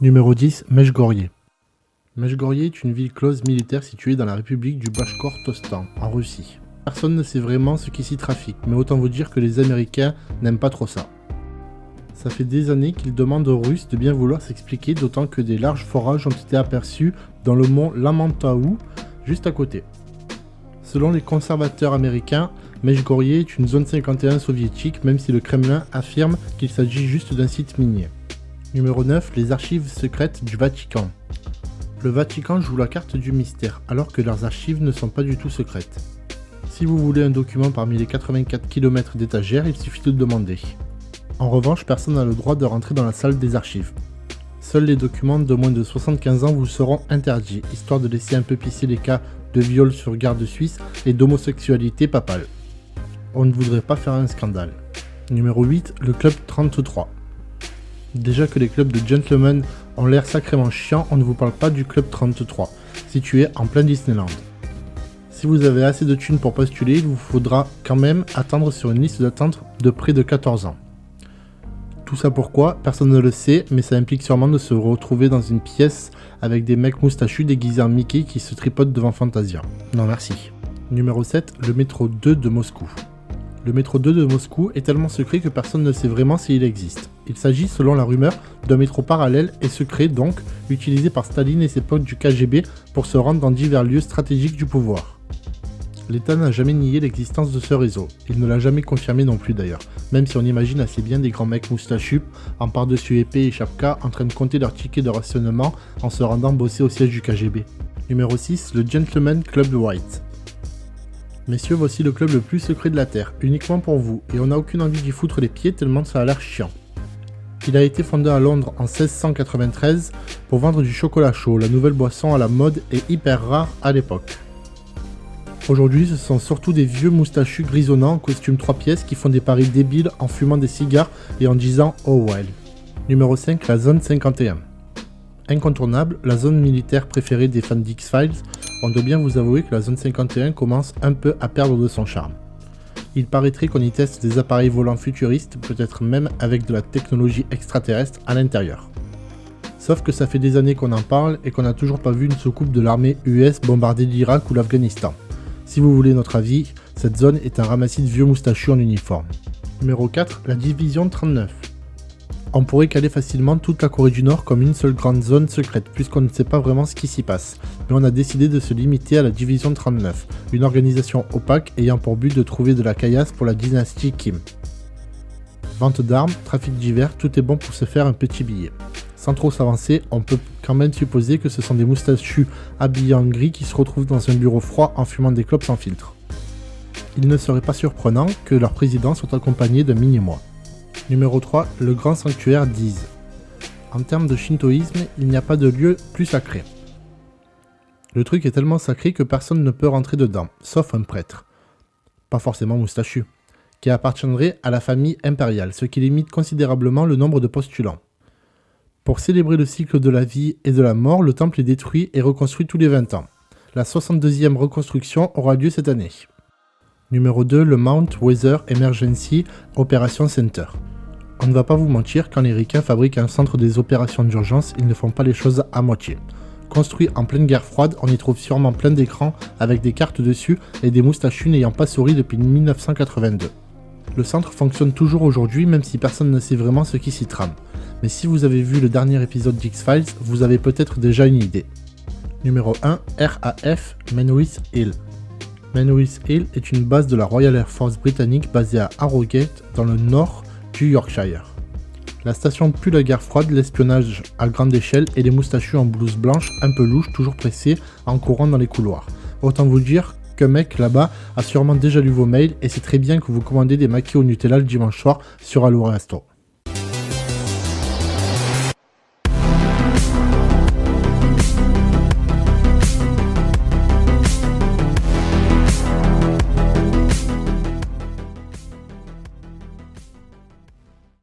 Numéro 10, Mechgorye. Mechgorye est une ville close militaire située dans la République du Bachkortostan, en Russie. Personne ne sait vraiment ce qui s'y trafique, mais autant vous dire que les Américains n'aiment pas trop ça. Ça fait des années qu'ils demandent aux Russes de bien vouloir s'expliquer, d'autant que des larges forages ont été aperçus dans le mont Lamantaou, juste à côté. Selon les conservateurs américains, Mechgorye est une zone 51 soviétique, même si le Kremlin affirme qu'il s'agit juste d'un site minier. Numéro 9, les archives secrètes du Vatican. Le Vatican joue la carte du mystère, alors que leurs archives ne sont pas du tout secrètes. Si vous voulez un document parmi les 84 km d'étagères, il suffit de demander. En revanche, personne n'a le droit de rentrer dans la salle des archives. Seuls les documents de moins de 75 ans vous seront interdits, histoire de laisser un peu pisser les cas de viol sur garde suisse et d'homosexualité papale. On ne voudrait pas faire un scandale. Numéro 8, le club 33. Déjà que les clubs de gentlemen ont l'air sacrément chiants, on ne vous parle pas du club 33, situé en plein Disneyland. Si vous avez assez de thunes pour postuler, il vous faudra quand même attendre sur une liste d'attente de près de 14 ans. Tout ça pourquoi? Personne ne le sait, mais ça implique sûrement de se retrouver dans une pièce avec des mecs moustachus déguisés en Mickey qui se tripotent devant Fantasia. Non merci. Numéro 7, le métro 2 de Moscou. Le métro 2 de Moscou est tellement secret que personne ne sait vraiment s'il existe. Il s'agit, selon la rumeur, d'un métro parallèle et secret donc, utilisé par Staline et ses potes du KGB pour se rendre dans divers lieux stratégiques du pouvoir. L'État n'a jamais nié l'existence de ce réseau, il ne l'a jamais confirmé non plus d'ailleurs, même si on imagine assez bien des grands mecs moustachus, en par-dessus épée et chapka, en train de compter leurs tickets de rationnement en se rendant bosser au siège du KGB. Numéro 6, le Gentleman Club White. Messieurs, voici le club le plus secret de la Terre, uniquement pour vous, et on n'a aucune envie d'y foutre les pieds tellement ça a l'air chiant. Il a été fondé à Londres en 1693 pour vendre du chocolat chaud, la nouvelle boisson à la mode et hyper rare à l'époque. Aujourd'hui, ce sont surtout des vieux moustachus grisonnants en costume 3 pièces qui font des paris débiles en fumant des cigares et en disant « Oh well ». Numéro 5, la zone 51. Incontournable, la zone militaire préférée des fans d'X-Files, on doit bien vous avouer que la zone 51 commence un peu à perdre de son charme. Il paraîtrait qu'on y teste des appareils volants futuristes, peut-être même avec de la technologie extraterrestre à l'intérieur. Sauf que ça fait des années qu'on en parle et qu'on n'a toujours pas vu une soucoupe de l'armée US bombarder l'Irak ou l'Afghanistan. Si vous voulez notre avis, cette zone est un ramassis de vieux moustachus en uniforme. Numéro 4, la division 39. On pourrait caler facilement toute la Corée du Nord comme une seule grande zone secrète, puisqu'on ne sait pas vraiment ce qui s'y passe. Mais on a décidé de se limiter à la division 39, une organisation opaque ayant pour but de trouver de la caillasse pour la dynastie Kim. Vente d'armes, trafic divers, tout est bon pour se faire un petit billet. Sans trop s'avancer, on peut quand même supposer que ce sont des moustachus habillés en gris qui se retrouvent dans un bureau froid en fumant des clopes sans filtre. Il ne serait pas surprenant que leurs présidents soient accompagnés d'un mini-moi. Numéro 3, le grand sanctuaire d'Ise. En termes de shintoïsme, il n'y a pas de lieu plus sacré. Le truc est tellement sacré que personne ne peut rentrer dedans, sauf un prêtre. Pas forcément moustachu, qui appartiendrait à la famille impériale, ce qui limite considérablement le nombre de postulants. Pour célébrer le cycle de la vie et de la mort, le temple est détruit et reconstruit tous les 20 ans. La 62e reconstruction aura lieu cette année. Numéro 2, le Mount Weather Emergency Operation Center. On ne va pas vous mentir, quand les Ricains fabriquent un centre des opérations d'urgence, ils ne font pas les choses à moitié. Construit en pleine guerre froide, on y trouve sûrement plein d'écrans avec des cartes dessus et des moustachus n'ayant pas souri depuis 1982. Le centre fonctionne toujours aujourd'hui, même si personne ne sait vraiment ce qui s'y trame. Mais si vous avez vu le dernier épisode d'X-Files, vous avez peut-être déjà une idée. Numéro 1, RAF Menwith Hill. Menwith Hill est une base de la Royal Air Force britannique basée à Harrogate, dans le nord du Yorkshire. La station pue la guerre froide, l'espionnage à grande échelle et les moustachus en blouse blanche un peu louche, toujours pressés, en courant dans les couloirs. Autant vous dire qu'un mec là-bas a sûrement déjà lu vos mails et c'est très bien que vous commandez des maquis au Nutella le dimanche soir sur Allo Resto.